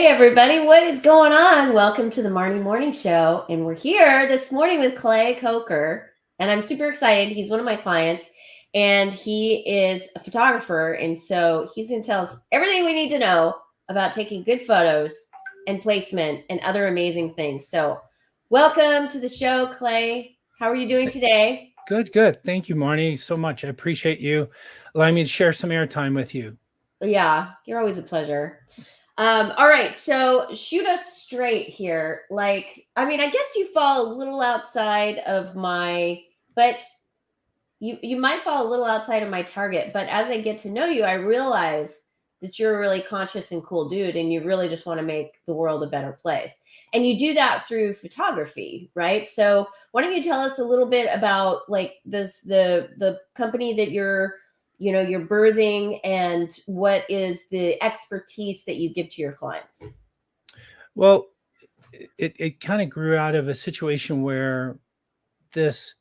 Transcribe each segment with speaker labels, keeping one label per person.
Speaker 1: everybody, what is going on? Welcome to the Marne Morning Show. And we're here this morning with Clay Coker. And I'm super excited. He's one of my clients and he is a photographer. And so he's going to tell us everything we need to know about taking good photos and placement and other amazing things. So welcome to the show, Clay. How are you doing today?
Speaker 2: Good. Thank you, Marnie, so much. I appreciate you allowing me to share some airtime with you.
Speaker 1: Yeah, you're always a pleasure. All right, so shoot us straight here. I guess you fall a little outside of but you might fall a little outside of my target. But as I get to know you, I realize that you're a really conscious and cool dude, and you really just want to make the world a better place. And you do that through photography, right? So why don't you tell us a little bit about the company that you're birthing, and what is the expertise that you give to your clients?
Speaker 2: Well, it kind of grew out of a situation where this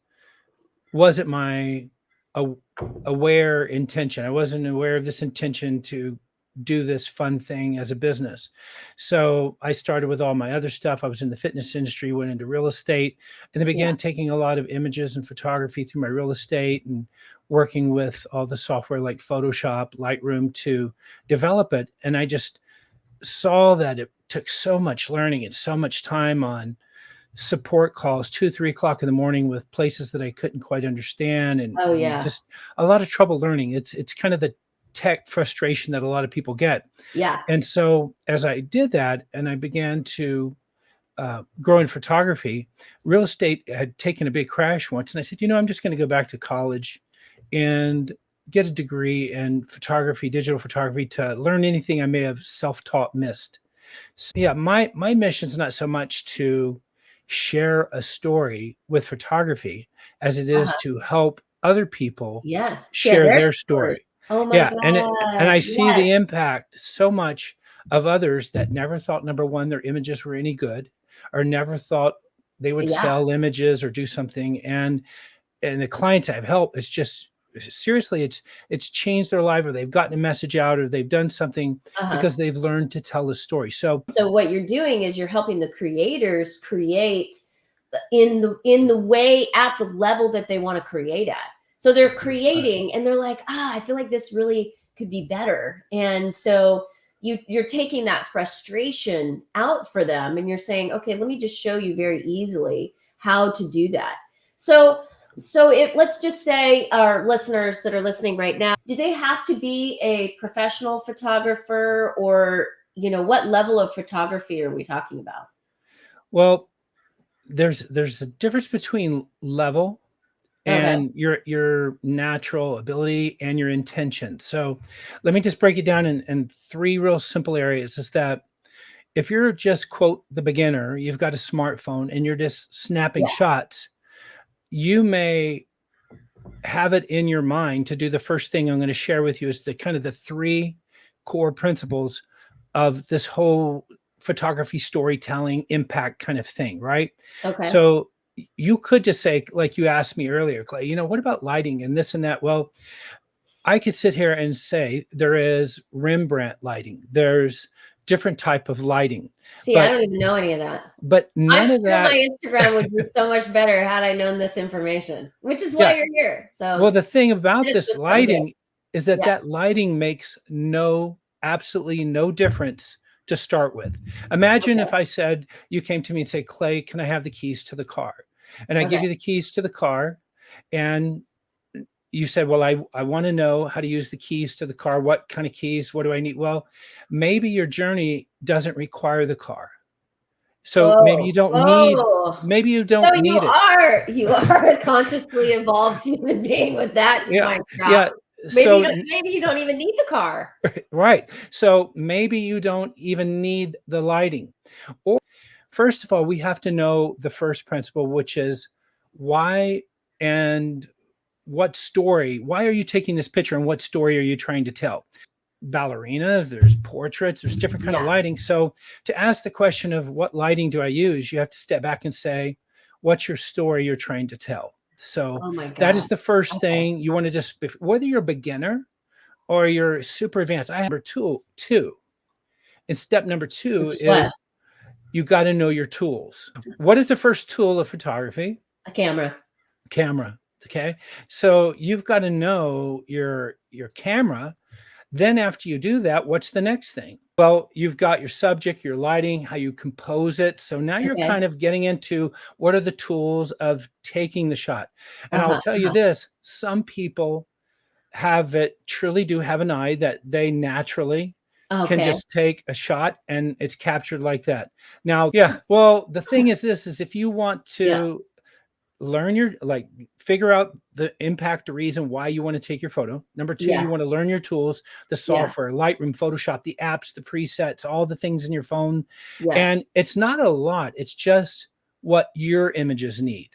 Speaker 2: wasn't my aware intention. I wasn't aware of this intention to do this fun thing as a business. So I started with all my other stuff. I was in the fitness industry, went into real estate, and then began taking a lot of images and photography through my real estate and working with all the software like Photoshop, Lightroom to develop it. And I just saw that it took so much learning and so much time on support calls 2-3 o'clock in the morning with places that I couldn't quite understand, and just a lot of trouble learning. It's kind of the tech frustration that a lot of people get. And so as I did that and I began to grow in photography, real estate had taken a big crash once, and I said, I'm just going to go back to college and get a degree in photography, digital photography, to learn anything I may have self-taught missed. So yeah, my mission is not so much to share a story with photography as it is to help other people share their story.
Speaker 1: Oh my God.
Speaker 2: And I see the impact so much of others that never thought, number one, their images were any good, or never thought they would sell images or do something. And the clients I've helped, it's just seriously, it's changed their life, or they've gotten a message out, or they've done something because they've learned to tell a story. So
Speaker 1: what you're doing is you're helping the creators create in the way, at the level that they want to create at. So they're creating and they're like, I feel like this really could be better. And so you're taking that frustration out for them, and you're saying, okay, let me just show you very easily how to do that. So let's just say our listeners that are listening right now, do they have to be a professional photographer, or, what level of photography are we talking about?
Speaker 2: Well, there's a difference between level and your natural ability and your intention. So let me just break it down in three real simple areas. Is that if you're just, quote, the beginner, you've got a smartphone and you're just snapping shots, you may have it in your mind to do the first thing I'm going to share with you is the kind of the three core principles of this whole photography storytelling impact kind of thing, right? So you could just say, like you asked me earlier, Clay, what about lighting and this and that? Well, I could sit here and say there is Rembrandt lighting. There's different type of lighting.
Speaker 1: See, I don't even know any of that.
Speaker 2: But none of that.
Speaker 1: My Instagram would be so much better had I known this information, which is why you're here. So,
Speaker 2: well, the thing about this lighting is that lighting makes absolutely no difference to start with. Imagine if I said, you came to me and say, Clay, can I have the keys to the car? And I give you the keys to the car, and you said, well, I want to know how to use the keys to the car. What kind of keys? What do I need? Well, maybe your journey doesn't require the car. So maybe you don't need, maybe you don't need it.
Speaker 1: You are a consciously evolved human being with that. Maybe you don't even need the car.
Speaker 2: Right. So maybe you don't even need the lighting. Or first of all, we have to know the first principle, which is why and what story. Why are you taking this picture, and what story are you trying to tell? Ballerinas, there's portraits, there's different kind of lighting. So to ask the question of what lighting do I use, you have to step back and say, what's your story you're trying to tell? So that is the first thing you want to just, whether you're a beginner or you're super advanced. I have two. And step number 2
Speaker 1: Which is what?
Speaker 2: is you got to know your tools. What is the first tool of photography?
Speaker 1: A camera.
Speaker 2: Camera. Okay. So you've got to know your camera. Then after you do that, what's the next thing? Well, you've got your subject, your lighting, how you compose it. So now you're
Speaker 1: Okay.
Speaker 2: kind of getting into what are the tools of taking the shot. And I'll
Speaker 1: Uh-huh.
Speaker 2: tell you this, some people truly do have an eye that they naturally can
Speaker 1: Okay.
Speaker 2: just take a shot and it's captured like that. Now, yeah, well, the thing is this is if you want
Speaker 1: Yeah.
Speaker 2: to learn figure out the impact, the reason why you want to take your photo. Number 2,
Speaker 1: Yeah.
Speaker 2: you want to learn your tools, the
Speaker 1: Yeah.
Speaker 2: software, Lightroom, Photoshop, the apps, the presets, all the things in your phone.
Speaker 1: Yeah.
Speaker 2: And it's not a lot. It's just what your images need.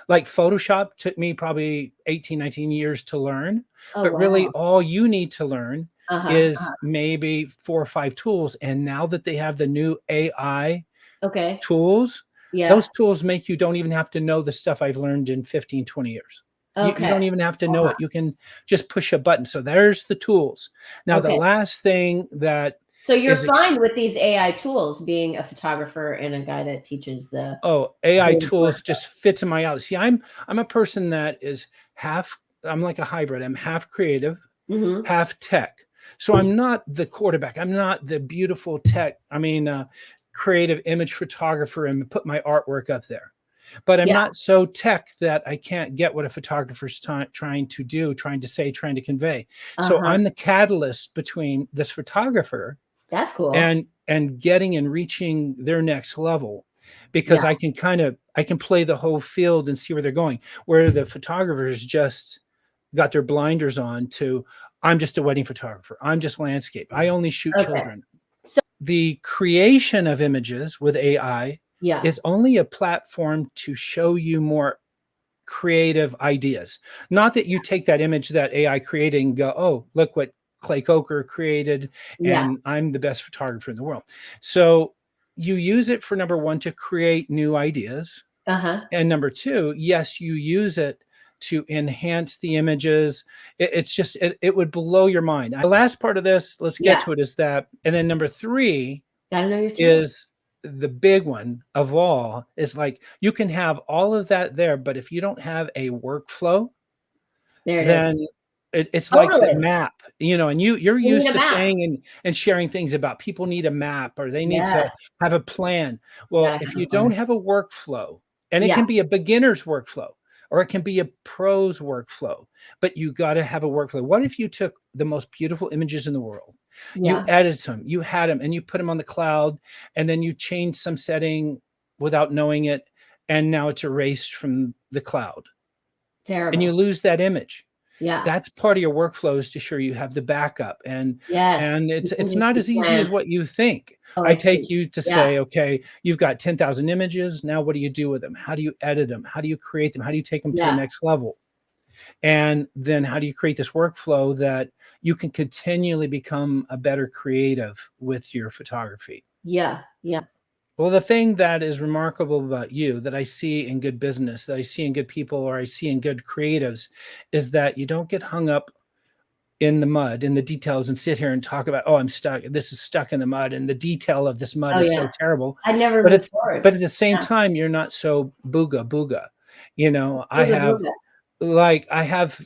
Speaker 2: Like Photoshop took me probably 18, 19 years to learn,
Speaker 1: Oh,
Speaker 2: but really
Speaker 1: wow.
Speaker 2: all you need to learn
Speaker 1: Uh-huh.
Speaker 2: is maybe 4 or 5 tools. And now that they have the new AI
Speaker 1: Okay.
Speaker 2: tools,
Speaker 1: Yeah.
Speaker 2: those tools make you don't even have to know the stuff I've learned in 15, 20 years. You
Speaker 1: Okay.
Speaker 2: don't even have to know
Speaker 1: Uh-huh.
Speaker 2: it. You can just push a button. So there's the tools. Now, the
Speaker 1: Okay.
Speaker 2: last thing that
Speaker 1: So you're
Speaker 2: is
Speaker 1: fine with these AI tools, being a photographer and a guy that teaches the
Speaker 2: AI
Speaker 1: creative
Speaker 2: tools
Speaker 1: workflow.
Speaker 2: just fits in my alley. See, I'm a person that is I'm like a hybrid. I'm half creative,
Speaker 1: Mhm.
Speaker 2: half tech. So I'm not the quarterback. I'm not the beautiful creative image photographer and put my artwork up there. But I'm
Speaker 1: Yeah.
Speaker 2: not so tech that I can't get what a photographer's trying to do, trying to say, trying to convey. So
Speaker 1: Uh-huh.
Speaker 2: I'm the catalyst between this photographer
Speaker 1: That's cool.
Speaker 2: and getting and reaching their next level, because
Speaker 1: Yeah.
Speaker 2: I can play the whole field and see where they're going, where the photographers just got their blinders on to, I'm just a wedding photographer, I'm just landscape, I only shoot
Speaker 1: Okay.
Speaker 2: children.
Speaker 1: So
Speaker 2: The creation of images with AI
Speaker 1: yeah.
Speaker 2: is only a platform to show you more creative ideas. Not that you take that image that AI created and go, oh, look what Clay Coker created,
Speaker 1: Yeah.
Speaker 2: and I'm the best photographer in the world. So you use it for number 1 to create new ideas.
Speaker 1: Uh-huh.
Speaker 2: And number 2, yes, you use it to enhance the images. It's just, it would blow your mind. The last part of this, let's get
Speaker 1: Yeah.
Speaker 2: to it, is that, and then number 3
Speaker 1: Gotta know your tools.
Speaker 2: is the big one of all, is like you can have all of that there, but if you don't have a workflow,
Speaker 1: There it is.
Speaker 2: then it's like the
Speaker 1: Totally.
Speaker 2: map, and you're
Speaker 1: You need
Speaker 2: used
Speaker 1: a
Speaker 2: to
Speaker 1: map.
Speaker 2: saying and sharing things about people need a map or they need to
Speaker 1: Yes.
Speaker 2: have a plan.
Speaker 1: You
Speaker 2: Well,
Speaker 1: gotta
Speaker 2: if
Speaker 1: have a
Speaker 2: you don't
Speaker 1: plan.
Speaker 2: have a workflow, and it
Speaker 1: Yeah.
Speaker 2: can be a beginner's workflow or it can be a pro's workflow, but you got to have a workflow. What if you took the most beautiful images in the world, you
Speaker 1: Yeah.
Speaker 2: edited them, you had them, and you put them on the cloud, and then you changed some setting without knowing it, and now it's erased from the cloud, and you
Speaker 1: Terrible.
Speaker 2: lose that image?
Speaker 1: Yeah.
Speaker 2: That's part of your workflow, is to sure you have the backup,
Speaker 1: Yes.
Speaker 2: and
Speaker 1: You
Speaker 2: it's not
Speaker 1: contingency
Speaker 2: as easy as
Speaker 1: plans.
Speaker 2: what you think.
Speaker 1: Oh,
Speaker 2: I
Speaker 1: I
Speaker 2: take
Speaker 1: see.
Speaker 2: you to
Speaker 1: Yeah.
Speaker 2: say, okay, you've got 10,000 images. Now what do you do with them? How do you edit them? How do you create them? How do you take them to a
Speaker 1: Yeah.
Speaker 2: next level? And then how do you create this workflow that you can continually become a better creative with your photography?
Speaker 1: Yeah. Yeah.
Speaker 2: Well, the thing that is remarkable about you, that I see in good business, that I see in good people, or I see in good creatives, is that you don't get hung up in the mud, in the details, and sit here and talk about, oh, I'm stuck. This is stuck in the mud, and the detail of this mud
Speaker 1: Oh,
Speaker 2: is so
Speaker 1: yeah.
Speaker 2: terrible.
Speaker 1: I never
Speaker 2: But
Speaker 1: move
Speaker 2: at
Speaker 1: forward.
Speaker 2: but at the same
Speaker 1: Yeah.
Speaker 2: time, you're not so booga booga. I
Speaker 1: Booga
Speaker 2: have
Speaker 1: booga.
Speaker 2: like I have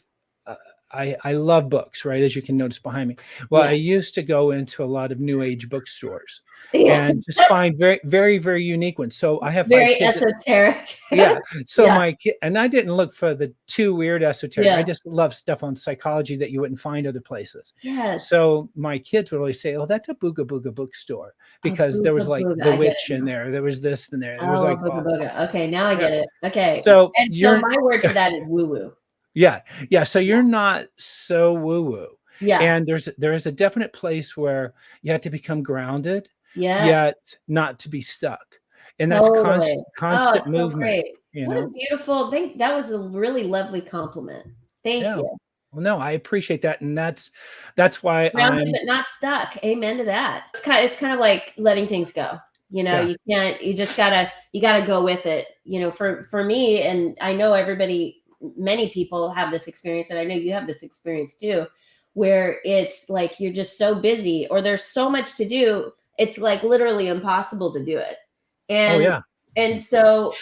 Speaker 2: uh, I love books, right? As you can notice behind me. Well, I
Speaker 1: Yeah.
Speaker 2: used to go into a lot of new age bookstores
Speaker 1: Yeah.
Speaker 2: and just find very, very, very unique ones. So I have 5
Speaker 1: Very
Speaker 2: kids.
Speaker 1: esoteric.
Speaker 2: Yeah. So
Speaker 1: Yeah.
Speaker 2: my kid, and I didn't look for the too weird esoteric. I
Speaker 1: Yeah.
Speaker 2: just love stuff on psychology that you wouldn't find other places.
Speaker 1: Yes.
Speaker 2: So my kids would always say, "Oh, that's a booga booga bookstore,"
Speaker 1: Oh,
Speaker 2: because there was
Speaker 1: booga
Speaker 2: like
Speaker 1: booga.
Speaker 2: the
Speaker 1: I get
Speaker 2: witch
Speaker 1: it
Speaker 2: in
Speaker 1: now.
Speaker 2: there. There was this in there. There was
Speaker 1: Oh, a
Speaker 2: like,
Speaker 1: booga
Speaker 2: oh,
Speaker 1: booga. Okay, now I
Speaker 2: yeah.
Speaker 1: get it. Okay.
Speaker 2: So
Speaker 1: And so
Speaker 2: you're,
Speaker 1: my word for that is woo woo.
Speaker 2: yeah, yeah. So
Speaker 1: Yeah.
Speaker 2: you're not so woo woo,
Speaker 1: Yeah.
Speaker 2: and there is a definite place where you have to become grounded,
Speaker 1: Yes.
Speaker 2: yet not to be stuck, and that's
Speaker 1: Totally. Oh,
Speaker 2: constant
Speaker 1: it's so
Speaker 2: movement.
Speaker 1: great.
Speaker 2: You
Speaker 1: What a
Speaker 2: know.
Speaker 1: beautiful thing. That was a really lovely compliment. Thank
Speaker 2: Yeah.
Speaker 1: you.
Speaker 2: Well, no, I appreciate that, and that's why
Speaker 1: Grounded
Speaker 2: I'm,
Speaker 1: but not stuck. Amen to that. It's kind of like letting things go.
Speaker 2: yeah,
Speaker 1: You can't, you gotta go with it. For me, and I know everybody, many people have this experience, and I know you have this experience too, where it's like you're just so busy or there's so much to do it's like literally impossible to do it.
Speaker 2: Oh,
Speaker 1: And
Speaker 2: yeah.
Speaker 1: so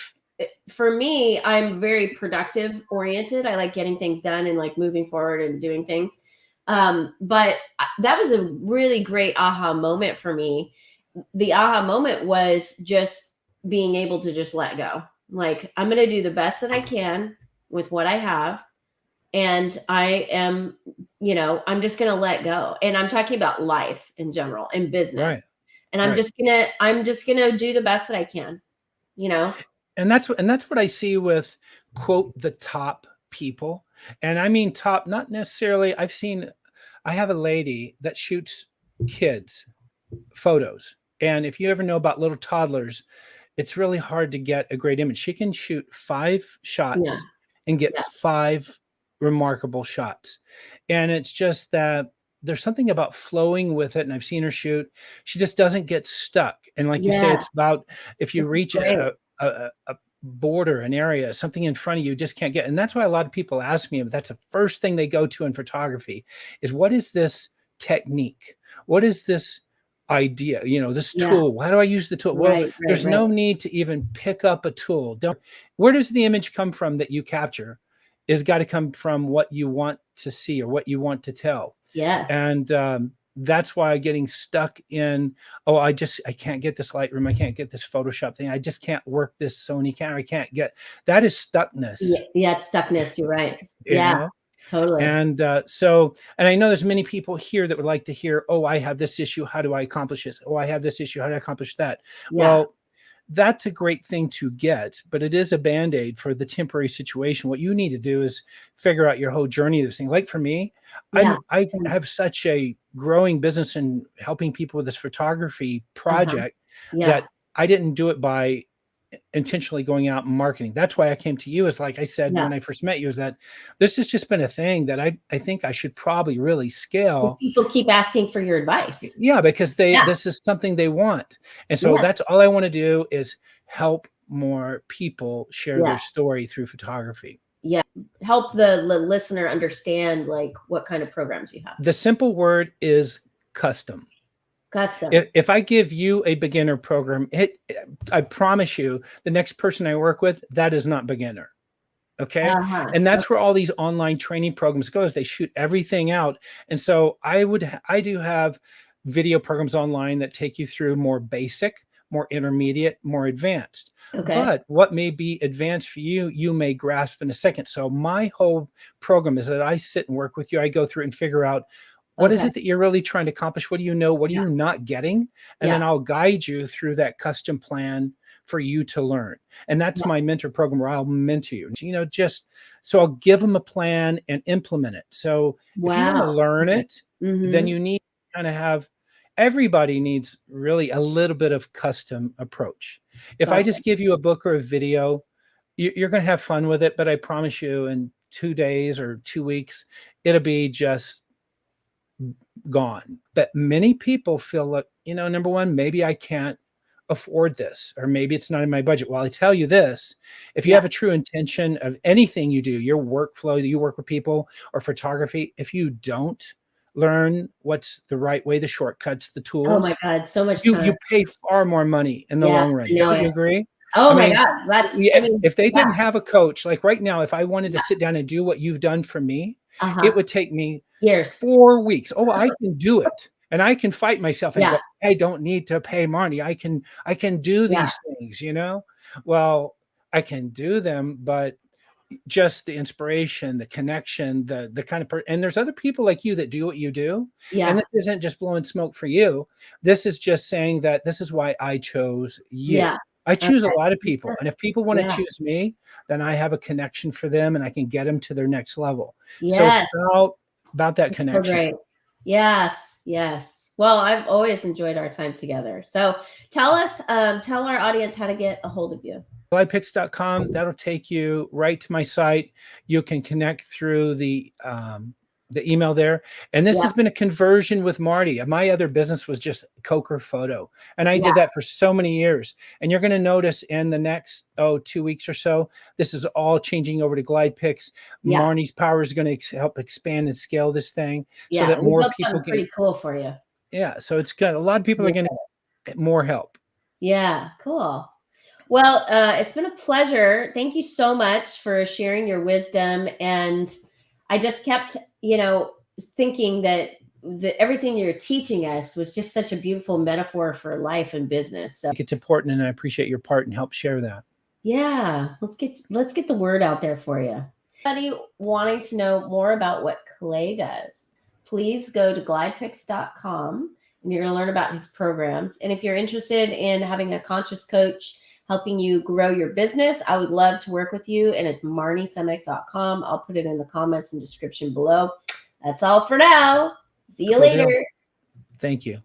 Speaker 1: for me, I'm very productive oriented. I like getting things done and like moving forward and doing things. But that was a really great aha moment for me. The aha moment was just being able to just let go. Like, I'm going to do the best that I can with what I have. And I am, I'm just going to let go. And I'm talking about life in general and business.
Speaker 2: Right.
Speaker 1: And I'm
Speaker 2: Right.
Speaker 1: just going to do the best that I can,
Speaker 2: And that's what I see with, quote, the top people. And I mean top, not necessarily. I have a lady that shoots kids photos. And if you ever know about little toddlers, it's really hard to get a great image. She can shoot 5
Speaker 1: Yeah.
Speaker 2: shots and get
Speaker 1: Yeah.
Speaker 2: 5 remarkable shots. And it's just that there's something about flowing with it. And I've seen her shoot. She just doesn't get stuck. And like you say,
Speaker 1: Yeah.
Speaker 2: it's about if you
Speaker 1: It's
Speaker 2: reach
Speaker 1: great.
Speaker 2: a border, an area, something in front of you just can't get. And that's why a lot of people ask me, that's the first thing they go to in photography is, what is this technique? What is this idea, this
Speaker 1: Yeah.
Speaker 2: tool? How do I use the tool? Well,
Speaker 1: Right.
Speaker 2: there's no need to even pick up a tool. Where does the image come from that you capture? Is got to come from what you want to see or what you want to tell.
Speaker 1: Yes.
Speaker 2: And that's why getting stuck in, oh, I can't get this Lightroom, I can't get this Photoshop thing, I just can't work this Sony camera, I can't get, that is stuckness.
Speaker 1: Yeah, it's stuckness. You're right.
Speaker 2: You
Speaker 1: Yeah,
Speaker 2: know?
Speaker 1: totally.
Speaker 2: And and I know there's many people here that would like to hear, oh, I have this issue, how do I accomplish this? Oh, I have this issue, how do I accomplish that?
Speaker 1: Yeah.
Speaker 2: Well, that's a great thing to get, but it is a Band-Aid for the temporary situation. What you need to do is figure out your whole journey of this thing. Like for me,
Speaker 1: Yeah.
Speaker 2: I have such a growing business in helping people with this photography project
Speaker 1: Yeah.
Speaker 2: that I didn't do it by intentionally going out and marketing. That's why I came to you, is like I said,
Speaker 1: Yeah.
Speaker 2: when I first met you, is that this has just been a thing that I think I should probably really scale.
Speaker 1: People keep asking for your advice.
Speaker 2: Yeah, because
Speaker 1: Yeah.
Speaker 2: this is something they want. And so
Speaker 1: Yeah.
Speaker 2: that's all I want to do, is help more people share
Speaker 1: Yeah.
Speaker 2: their story through photography.
Speaker 1: Yeah. Help the listener understand like what kind of programs you have.
Speaker 2: The simple word is custom.
Speaker 1: Custom.
Speaker 2: If I give you a beginner program, I promise you, the next person I work with, that is not beginner. Okay. And that's where all these online training programs goes. They shoot everything out. And so I do have video programs online that take you through more basic, more intermediate, more advanced.
Speaker 1: Okay.
Speaker 2: But what may be advanced for you, you may grasp in a second. So my whole program is that I sit and work with you. I go through and figure out, what is it that you're really trying to accomplish? What do you know? What are you not getting? And then I'll guide you through that custom plan for you to learn. And that's my mentor program, where I'll mentor you, just so I'll give them a plan and implement it. So if you want to learn it, then you need to kind of have, everybody needs really a little bit of custom approach. If I just give you a book or a video, you're going to have fun with it. But I promise you, in 2 days or 2 weeks, it'll be just gone. But many people feel like, number one, maybe I can't afford this, or maybe it's not in my budget. Well, I tell you this, if you have a true intention of anything you do, your workflow, you work with people, or photography, if you don't learn what's the right way, the shortcuts, the tools,
Speaker 1: oh my God, so much time.
Speaker 2: You pay far more money in the long run. Don't you agree?
Speaker 1: Oh my God. That's,
Speaker 2: if they didn't have a coach, like right now, if I wanted to sit down and do what you've done for me, it would take me
Speaker 1: years,
Speaker 2: 4 weeks. Oh, I can do it. And I can fight myself and go, I don't need to pay Marnie. I can do these things, Well, I can do them, but just the inspiration, the connection, the kind of and there's other people like you that do what you do. And this isn't just blowing smoke for you. This is just saying that this is why I chose you. I choose a lot of people. And if people want to choose me, then I have a connection for them and I can get them to their next level. So it's about that connection.
Speaker 1: So great. Yes. Well, I've always enjoyed our time together. So tell our audience how to get a hold of you.
Speaker 2: glidepix.com. That'll take you right to my site. You can connect through the email there. And this has been a conversion with Marty. My other business was just Coker Photo. And I did that for so many years. And you're going to notice in the next 2 weeks or so, this is all changing over to GlidePix. Marnie's power is going to help expand and scale this thing so that more people
Speaker 1: can. Pretty cool for you.
Speaker 2: Yeah. So it's good. A lot of people are going to more help.
Speaker 1: Yeah, cool. Well, it's been a pleasure. Thank you so much for sharing your wisdom. And I just kept, thinking that everything you're teaching us was just such a beautiful metaphor for life and business. So
Speaker 2: I think it's important, and I appreciate your part and help share that.
Speaker 1: yeah, let's get the word out there for you. Anybody wanting to know more about what Clay does, please go to glidepix.com and you're going to learn about his programs. And if you're interested in having a conscious coach helping you grow your business, I would love to work with you. And it's marniesummit.com. I'll put it in the comments and description below. That's all for now. See you later.
Speaker 2: Thank you.